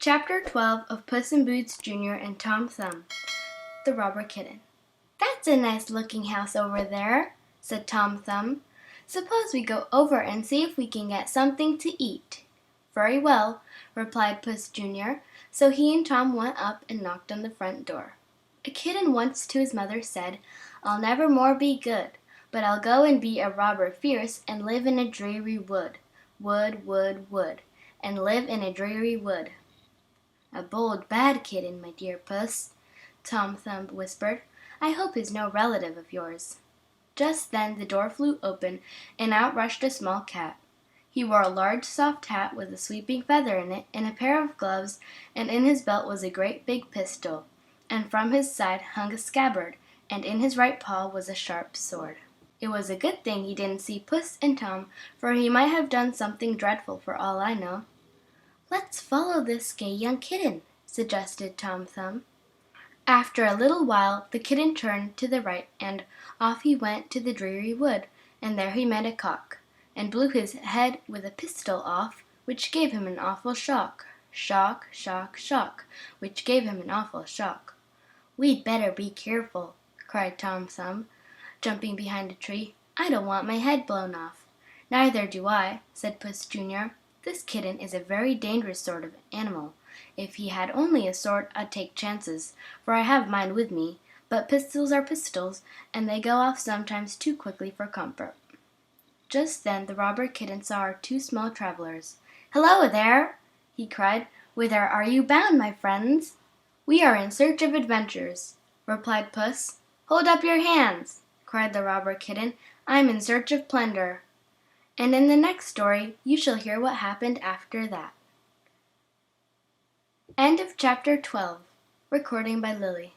Chapter 12 of Puss in Boots Jr. and Tom Thumb, the Robber Kitten. "That's a nice-looking house over there," said Tom Thumb. "Suppose we go over and see if we can get something to eat." "Very well," replied Puss Jr., so he and Tom went up and knocked on the front door. A kitten once to his mother said, "I'll never more be good, but I'll go and be a robber fierce and live in a dreary wood, wood, wood, wood, and live in a dreary wood." "A bold, bad kitten, my dear Puss," Tom Thumb whispered. "I hope he's no relative of yours." Just then the door flew open, and out rushed a small cat. He wore a large soft hat with a sweeping feather in it, and a pair of gloves, and in his belt was a great big pistol, and from his side hung a scabbard, and in his right paw was a sharp sword. It was a good thing he didn't see Puss and Tom, for he might have done something dreadful for all I know. "Let's follow this gay young kitten," suggested Tom Thumb. After a little while the kitten turned to the right, and off he went to the dreary wood, and there he met a cock, and blew his head with a pistol off, which gave him an awful shock. Shock, shock, shock, which gave him an awful shock. "We'd better be careful," cried Tom Thumb, jumping behind a tree. "I don't want my head blown off." "Neither do I," said Puss Jr. "This kitten is a very dangerous sort of animal. If he had only a sword, I'd take chances, for I have mine with me, but pistols are pistols, and they go off sometimes too quickly for comfort." Just then the robber kitten saw our two small travelers. "Hello there!" he cried. "Whither are you bound, my friends?" "We are in search of adventures," replied Puss. "Hold up your hands!" cried the robber kitten. "I'm in search of plunder." And in the next story you shall hear what happened after that. End of chapter 12. Recording by Lily.